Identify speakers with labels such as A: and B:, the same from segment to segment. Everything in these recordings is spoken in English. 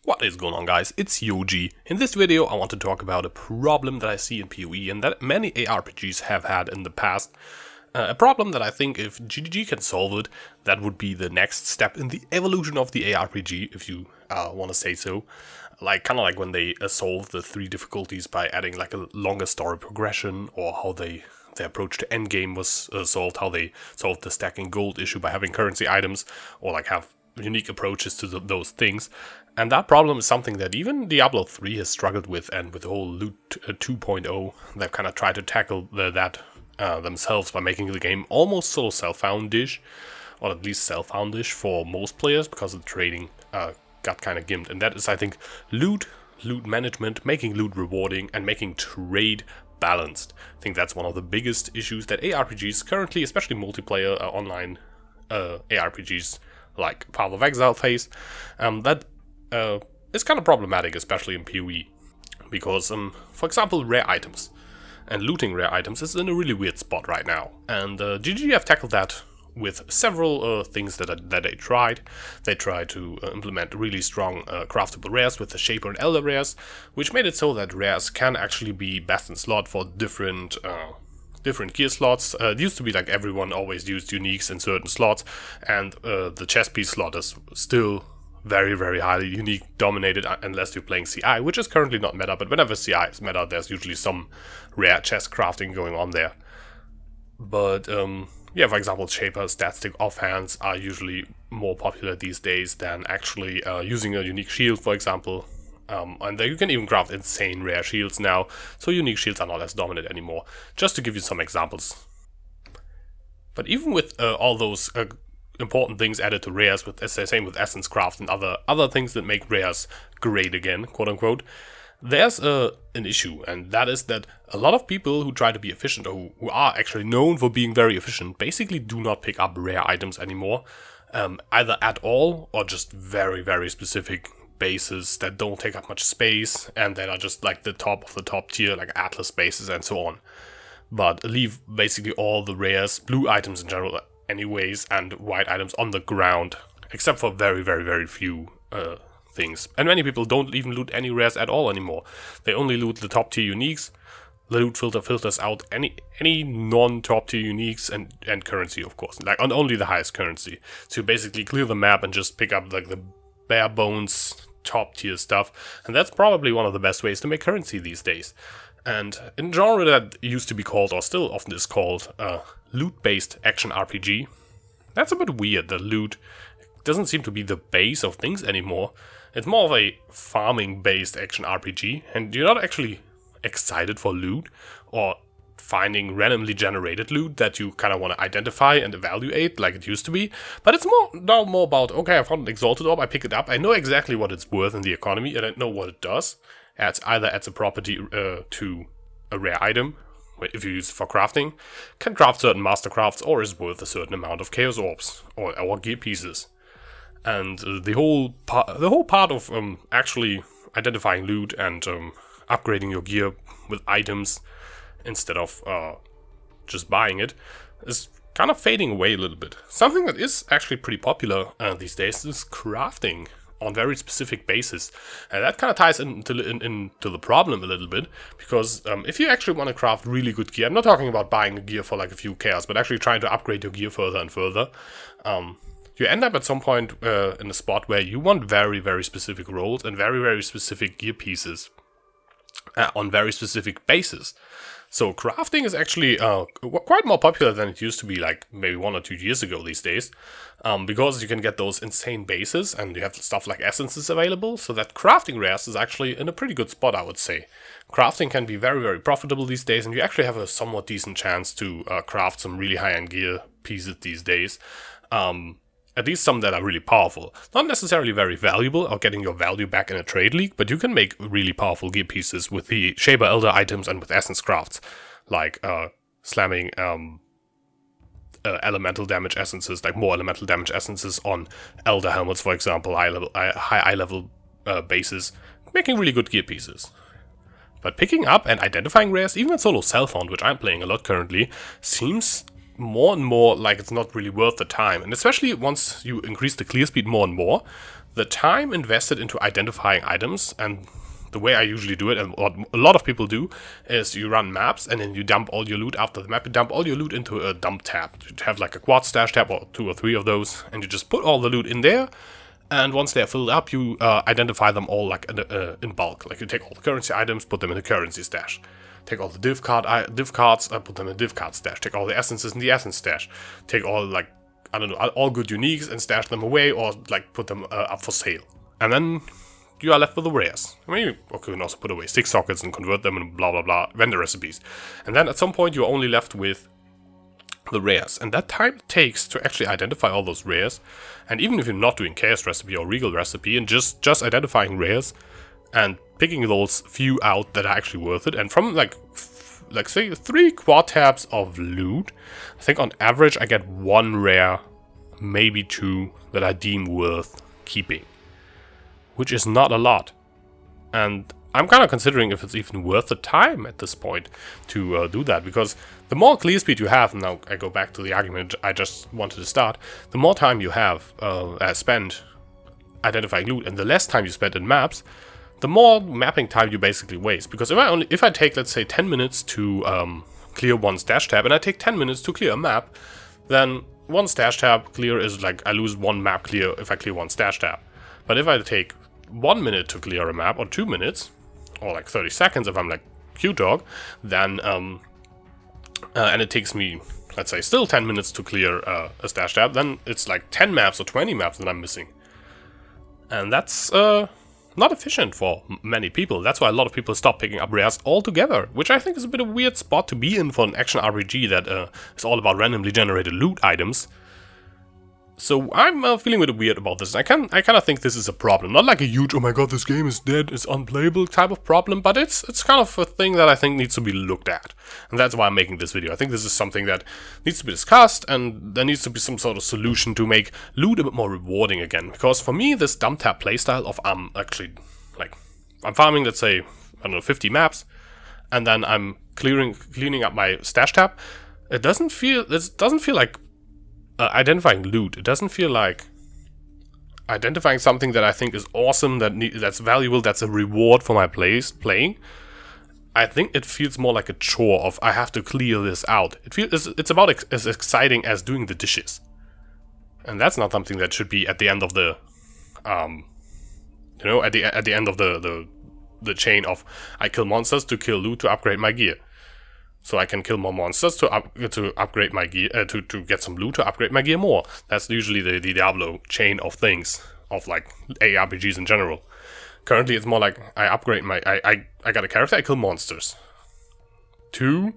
A: What is going on, guys? It's Yoji. In this video I want to talk about a problem that I see in PoE and that many ARPGs have had in the past. A problem that I think if GGG can solve it, that would be the next step in the evolution of the ARPG, if you want to say so. Kind of like when they solved the 3 difficulties by adding like a longer story progression, or how their approach to endgame was solved, how they solved the stacking gold issue by having currency items, or like have unique approaches to those things. And that problem is something that even Diablo 3 has struggled with, and with the whole Loot 2.0, they've kind of tried to tackle that themselves by making the game almost sort of self-found-ish, or at least self-found-ish for most players, because the trading got kind of gimped. And that is, I think, loot management, making loot rewarding, and making trade balanced. I think that's one of the biggest issues that ARPGs currently, especially multiplayer online ARPGs like Path of Exile face, that is kind of problematic, especially in PoE, because for example, rare items and looting rare items is in a really weird spot right now, and GG have tackled that with several things that they tried. They tried to implement really strong craftable rares with the Shaper and Elder rares, which made it so that rares can actually be best in slot for different gear slots. It used to be like everyone always used uniques in certain slots, and the chess piece slot is still very, very highly unique dominated unless you're playing CI, which is currently not meta, but whenever CI is meta, there's usually some rare chess crafting going on there. But yeah, for example, Shaper stat stick offhands are usually more popular these days than actually using a unique shield, for example. And you can even craft insane rare shields now, so unique shields are not as dominant anymore, just to give you some examples. But even with all those important things added to rares, with same with essence craft and other things that make rares great again, quote unquote, there's an issue, and that is that a lot of people who try to be efficient, or who are actually known for being very efficient, basically do not pick up rare items anymore, either at all or just very, very specific bases that don't take up much space and that are just like the top of the top tier, like Atlas bases and so on, but leave basically all the rares, blue items in general anyways, and white items on the ground, except for very, very, very few things. And many people don't even loot any rares at all anymore. They only loot the top tier uniques. The loot filter filters out any non-top tier uniques and currency, of course, like only the highest currency. So you basically clear the map and just pick up like the bare bones top tier stuff, and that's probably one of the best ways to make currency these days. And in genre that used to be called, or still often is called, loot-based action RPG, that's a bit weird. The loot doesn't seem to be the base of things anymore. It's more of a farming-based action RPG, and you're not actually excited for loot or finding randomly generated loot that you kind of want to identify and evaluate like it used to be. But it's now more about, okay, I found an exalted orb, I pick it up, I know exactly what it's worth in the economy, and I know what it does. Either adds a property to a rare item, if you use it for crafting, can craft certain master crafts, or is worth a certain amount of chaos orbs or gear pieces. And the whole part of actually identifying loot and upgrading your gear with items instead of just buying it is kind of fading away a little bit. Something that is actually pretty popular these days is crafting on very specific basis, and that kind of ties into the problem a little bit, because if you actually want to craft really good gear, I'm not talking about buying a gear for like a few chaos, but actually trying to upgrade your gear further and further, you end up at some point in a spot where you want very, very specific roles and very, very specific gear pieces on very specific bases. So crafting is actually quite more popular than it used to be like maybe 1 or 2 years ago these days, because you can get those insane bases and you have stuff like essences available, so that crafting rares is actually in a pretty good spot, I would say. Crafting can be very, very profitable these days, and you actually have a somewhat decent chance to craft some really high-end gear pieces these days. At least some that are really powerful. Not necessarily very valuable or getting your value back in a trade league, but you can make really powerful gear pieces with the Shaper Elder items and with essence crafts, like slamming elemental damage essences, like more elemental damage essences on Elder helmets, for example, high level bases, making really good gear pieces. But picking up and identifying rares, even in solo self-found, which I'm playing a lot currently, seems more and more like it's not really worth the time. And especially once you increase the clear speed more and more, the time invested into identifying items, and the way I usually do it, and what a lot of people do, is you run maps and then you dump all your loot after the map. You dump all your loot into a dump tab. You have like a quad stash tab or 2 or 3 of those, and you just put all the loot in there. And once they're filled up, you identify them all like in bulk. Like you take all the currency items, put them in the currency stash. Take all the div cards, put them in the div card stash. Take all the essences in the essence stash. Take all like, I don't know, all good uniques and stash them away, or like put them up for sale. And then you are left with the rares. I mean, you can also put away stick sockets and convert them and blah blah blah vendor recipes. And then at some point you're only left with the rares. And that time it takes to actually identify all those rares. And even if you're not doing chaos recipe or regal recipe and just identifying rares and picking those few out that are actually worth it, and from like say 3 quad tabs of loot, I think on average I get 1 rare, maybe 2 that I deem worth keeping, which is not a lot. And I'm kind of considering if it's even worth the time at this point to do that, because the more clear speed you have, and now I go back to the argument I just wanted to start, the more time you have spent identifying loot and the less time you spend in maps, the more mapping time you basically waste. Because if I take, let's say, 10 minutes to clear 1 stash tab, and I take 10 minutes to clear a map, then 1 stash tab clear is like I lose 1 map clear if I clear 1 stash tab. But if I take 1 minute to clear a map, or 2 minutes, or like 30 seconds if I'm like Q-Dog, then and it takes me, let's say, still 10 minutes to clear a stash tab, then it's like 10 maps or 20 maps that I'm missing. And that's not efficient for many people. That's why a lot of people stop picking up rares altogether, which I think is a bit of a weird spot to be in for an action RPG that is all about randomly generated loot items. So I'm feeling a bit weird about this. I kind of think this is a problem. Not like a huge, oh my god, this game is dead, it's unplayable type of problem, but it's kind of a thing that I think needs to be looked at. And that's why I'm making this video. I think this is something that needs to be discussed, and there needs to be some sort of solution to make loot a bit more rewarding again. Because for me, this dump tab playstyle of actually, like, I'm farming, let's say, I don't know, 50 maps, and then I'm cleaning up my stash tab, it doesn't feel like identifying loot. It doesn't feel like identifying something that I think is awesome, that's valuable, that's a reward for my playing. I think it feels more like a chore of I have to clear this out. It's about as exciting as doing the dishes, and that's not something that should be at the end of the at the end of the chain of I kill monsters to kill loot to upgrade my gear. So I can kill more monsters to upgrade my gear, to get some loot to upgrade my gear more. That's usually the Diablo chain of things, of like ARPGs in general. Currently it's more like I upgrade I got a character, I kill monsters to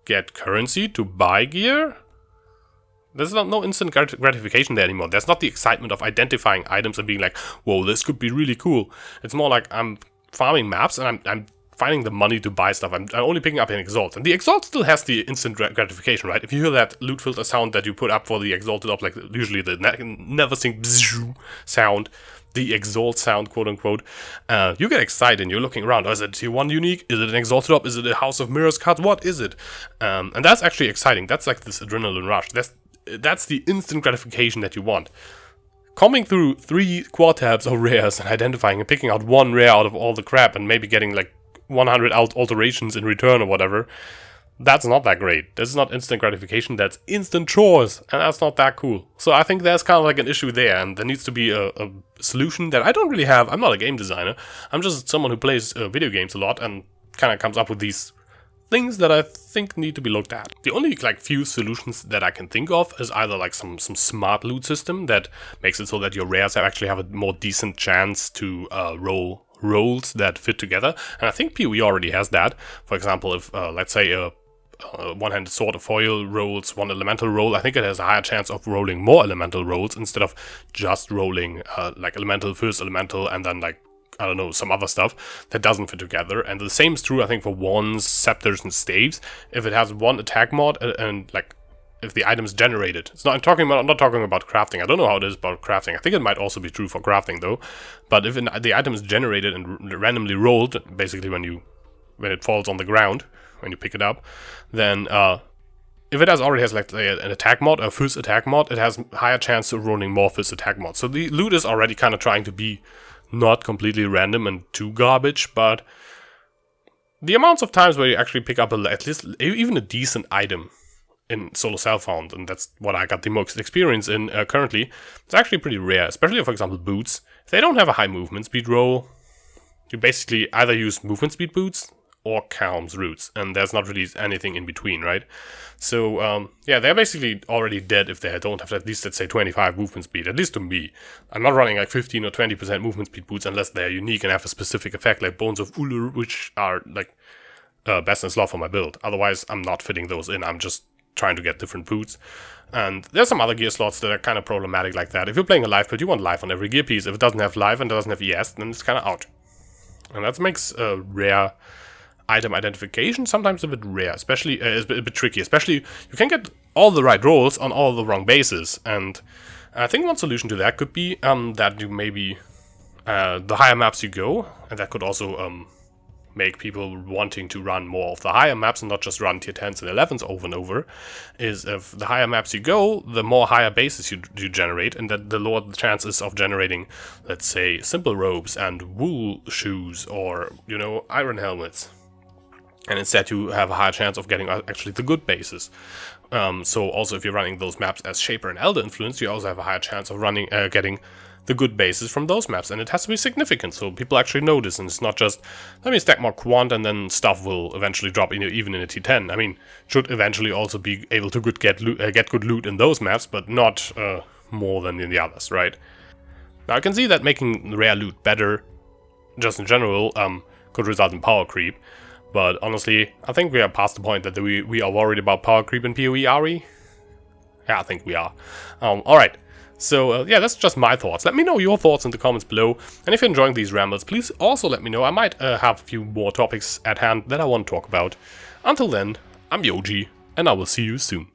A: get currency to buy gear. There's no instant gratification there anymore. There's not the excitement of identifying items and being like, whoa, this could be really cool. It's more like I'm farming maps and I'm finding the money to buy stuff. I'm only picking up an Exalt. And the Exalt still has the instant gratification, right? If you hear that loot filter sound that you put up for the Exalted op, like usually the never sync sound, the Exalt sound, quote unquote, you get excited and you're looking around. Oh, is it a tier 1 unique? Is it an Exalted op? Is it a House of Mirrors card? What is it? And that's actually exciting. That's like this adrenaline rush. That's the instant gratification that you want. Combing through 3 quad tabs of rares and identifying and picking out 1 rare out of all the crap and maybe getting like 100 alterations in return or whatever, that's not that great. This is not instant gratification, that's instant chores, and that's not that cool. So I think there's kind of like an issue there, and there needs to be a solution that I don't really have. I'm not a game designer. I'm just someone who plays video games a lot and kind of comes up with these things that I think need to be looked at. The only like few solutions that I can think of is either like some smart loot system that makes it so that your rares actually have a more decent chance to roll rolls that fit together, and I think PoE already has that. For example, if let's say a one-handed sword of foil rolls 1 elemental roll, I think it has a higher chance of rolling more elemental rolls instead of just rolling like elemental, first elemental, and then like, I don't know, some other stuff that doesn't fit together. And the same is true, I think, for wands, scepters, and staves. If it has 1 attack mod and like if the item is generated. I'm not talking about crafting. I don't know how it is about crafting. I think it might also be true for crafting though. But if the item is generated and randomly rolled, basically when it falls on the ground, when you pick it up, then if it already has like an attack mod, a fizz attack mod, it has higher chance of running more fizz attack mods. So the loot is already kind of trying to be not completely random and too garbage, but the amounts of times where you actually pick up at least even a decent item in solo self-found, and that's what I got the most experience in currently, it's actually pretty rare, especially for example boots. If they don't have a high movement speed roll, you basically either use movement speed boots or calms roots, and there's not really anything in between, right? So yeah, they're basically already dead if they don't have at least, let's say, 25 movement speed, at least to me. I'm not running like 15 or 20% movement speed boots unless they're unique and have a specific effect like Bones of Ulur, which are like best in slot for my build. Otherwise, I'm not fitting those in, I'm just trying to get different boots. And there's some other gear slots that are kind of problematic like that. If you're playing a life build, you want life on every gear piece. If it doesn't have life and doesn't have ES, then it's kind of out. And that makes rare item identification sometimes a bit rare, especially a bit tricky. Especially you can get all the right rolls on all the wrong bases, and I think one solution to that could be that you maybe the higher maps you go, and that could also make people wanting to run more of the higher maps and not just run tier 10s and 11s over and over, is if the higher maps you go, the more higher bases you generate, and that the lower the chances of generating, let's say, simple robes and wool shoes or, you know, iron helmets. And instead you have a higher chance of getting actually the good bases. So also if you're running those maps as Shaper and Elder Influence, you also have a higher chance of running getting the good bases from those maps. And it has to be significant, so people actually notice, and it's not just, let me stack more quant and then stuff will eventually drop in, even in a T10. I mean, should eventually also be able to get good loot in those maps, but not more than in the others, right? Now I can see that making rare loot better, just in general, could result in power creep. But honestly, I think we are past the point that we are worried about power creep in PoE, are we? Yeah, I think we are. Alright, so yeah, that's just my thoughts. Let me know your thoughts in the comments below. And if you're enjoying these rambles, please also let me know. I might have a few more topics at hand that I want to talk about. Until then, I'm Yoji, and I will see you soon.